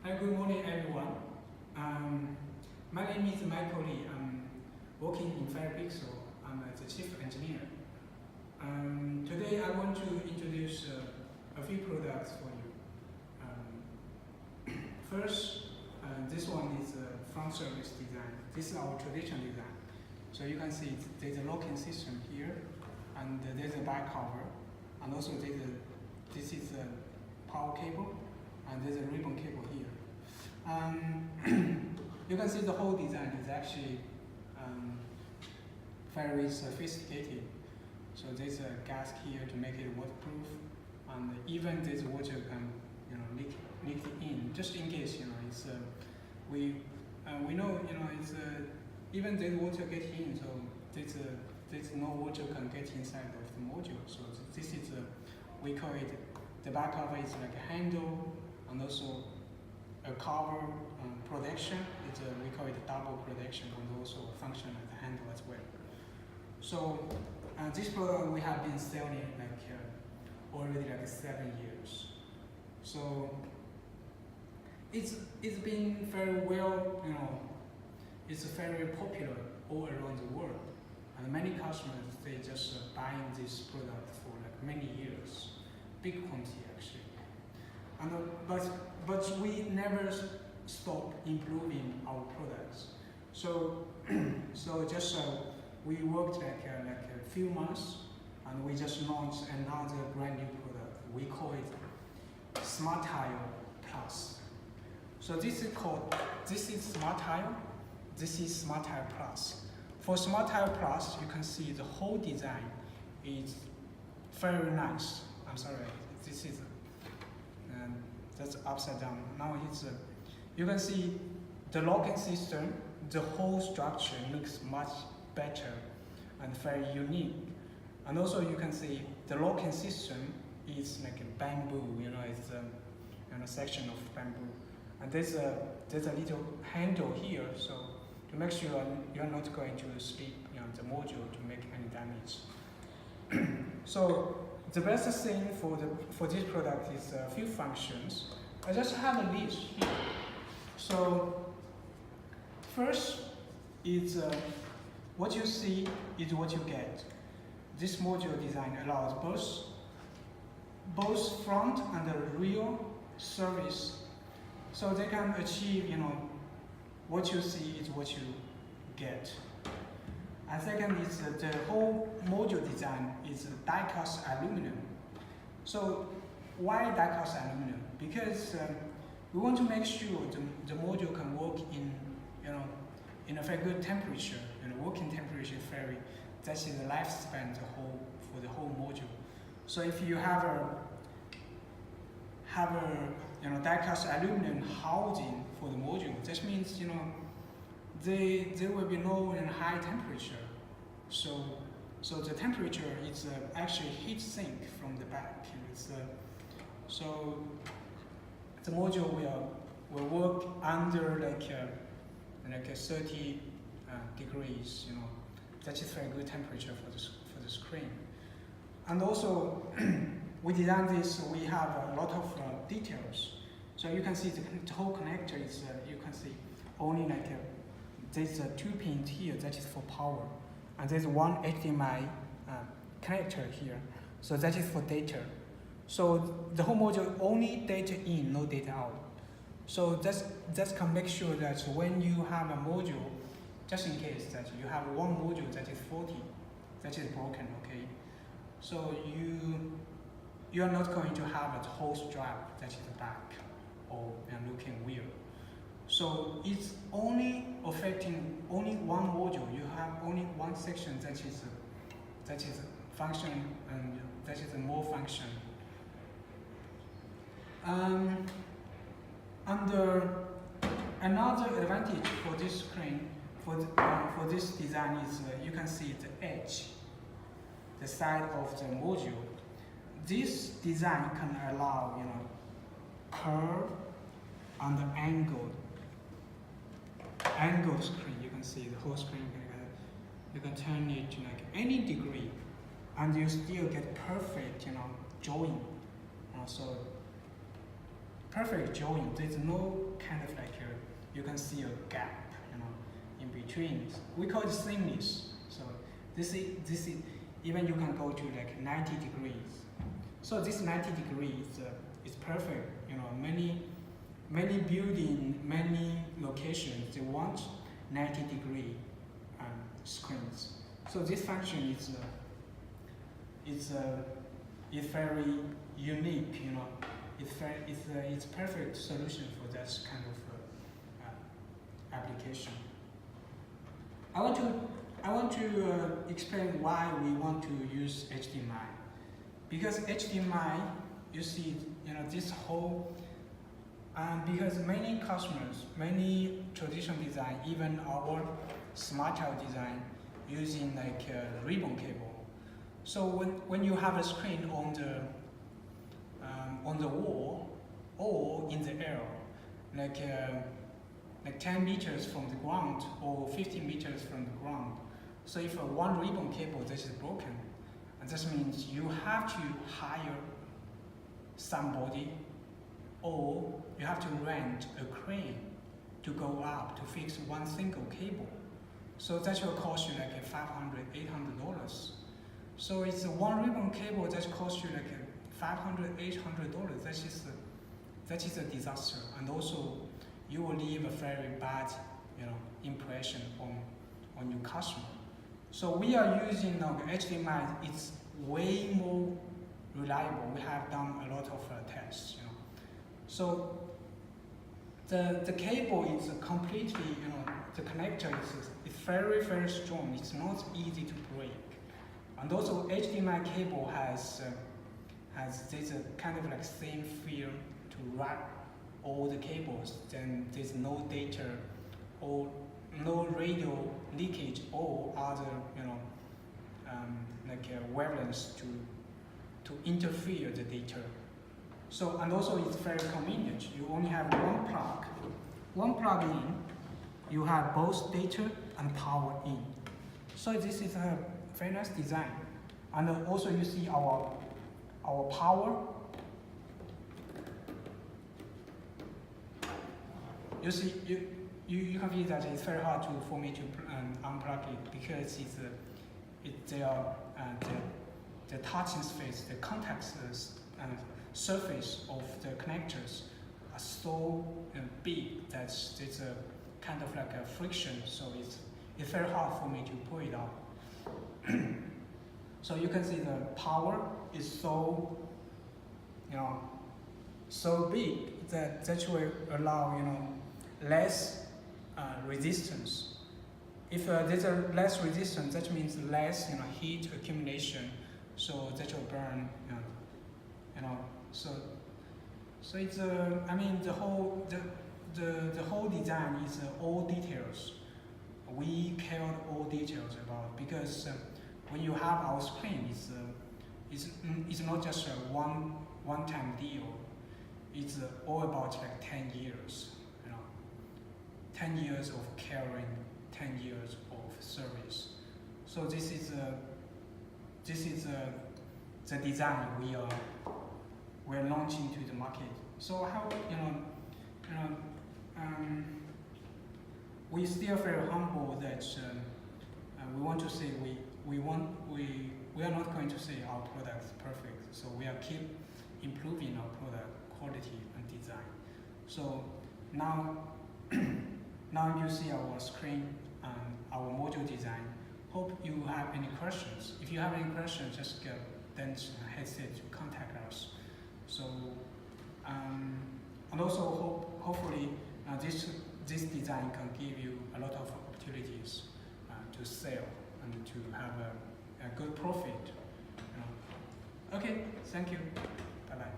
Hi, good morning, everyone. My name is Michael Lee. I'm working in Firepixel. I'm the chief engineer. Today, I want to introduce a few products for you. First, this one is a front surface design. This is our traditional design. So you can see there's a locking system here, and there's a back cover, and also this is a power cable, and there's a ribbon cable here. You can see the whole design is actually very sophisticated. So there's a gasket here to make it waterproof, and even this water can leak it in, just in case it's we know it's even this water get in, so there's no water can get inside of the module. So this is we call it, the back cover is like a handle, and also a cover protection. We call it double protection, and also function as a handle as well. So this product we have been selling already 7 years. So it's been very well, it's very popular all around the world, and many customers they just buying this product for many years, big quantity actually. And but we never stop improving our products. So we worked a few months, and we just launched another brand new product. We call it Smart Tile Plus. So this is Smart Tile. This is Smart Tile Plus. For Smart Tile Plus, you can see the whole design is very nice. I'm sorry, this is that's upside down. Now you can see the locking system, the whole structure looks much better and very unique. And also you can see the locking system is like a bamboo, it's a section of bamboo. And there's a little handle here, so to make sure you're not going to slip the module to make any damage. So the best thing for this product is a few functions. I just have a list here. So first is what you see is what you get. This module design allows both front and rear service, so they can achieve what you see is what you get. And second is the whole module design is die-cast aluminum. So why die-cast aluminum? Because we want to make sure the module can work in a very good temperature, working temperature very. That's the lifespan for the whole module. So if you have a die-cast aluminum housing for the module, that means there will be no high temperature. So the temperature is actually heat sink from the back. So the module will work under like a 30 degrees. That is very good temperature for the screen. And also we designed this. We have a lot of details. So you can see the whole connector is you can see only there's 2 pins here that is for power, and there's one HDMI connector here. So that is for data. So the whole module only data in, no data out. So that can make sure that when you have a module, just in case that you have one module that is faulty, that is broken, okay? So you are not going to have a whole strap that is back or looking weird. So it's only affecting only one module. You have only one section that is function, and that is more function. Another advantage for this screen, for this design is you can see the edge, the side of the module. This design can allow curve and angle screen. You can see the whole screen. You can turn it to any degree, and you still get perfect join. So perfect join. There's no kind of like you can see a gap, in between. We call it seamless. So this is even you can go to like 90 degrees. So this 90 degrees is perfect. Many building, many locations, they want 90-degree screens. So this function is very unique. It's perfect solution for that kind of application. I want to explain why we want to use HDMI. Because HDMI, you see, this whole, because many customers, many traditional design, even our smart tile design, using like ribbon cable. So when you have a screen on the wall or in the air, like 10 meters from the ground or 50 meters from the ground. So if one ribbon cable that is broken, and this means you have to hire somebody or you have to rent a crane to go up to fix one single cable. So that will cost you like $500, $800. So it's one ribbon cable that costs you like $500, $800. That is a disaster, and also you will leave a very bad, impression on your customer. So we are using HDMI. It's way more reliable. We have done a lot of tests. So the cable is completely, the connector is very, very strong. It's not easy to break. And also HDMI cable has this kind of like same feel to wrap all the cables. Then there's no data or no radio leakage or other, wavelengths to interfere the data. So, and also it's very convenient. You only have one plug in, you have both data and power in. So this is a very nice design. And also you see our power. You see, you can see that it's very hard for me to unplug it because the touching space, the contact surface of the connectors are so big that it's a kind of like a friction. So it's very hard for me to pull it out. So you can see the power is so so big that will allow less resistance. If there's a less resistance, that means less heat accumulation. So that will burn. So it's I mean the whole design is all details. We cared all details about because when you have our screen, it's not just a one-time deal. It's all about like 10 years. 10 years of caring, 10 years of service. So this is the design we're launching to the market. So how we still very humble that we want to say we are not going to say our product is perfect. So we are keep improving our product quality and design. So now you see our screen and our module design. Hope you have any questions. If you have any questions, just don't hesitate to contact us. So and also hopefully this design can give you a lot of opportunities to sell and to have a good profit. Okay, thank you. Bye bye.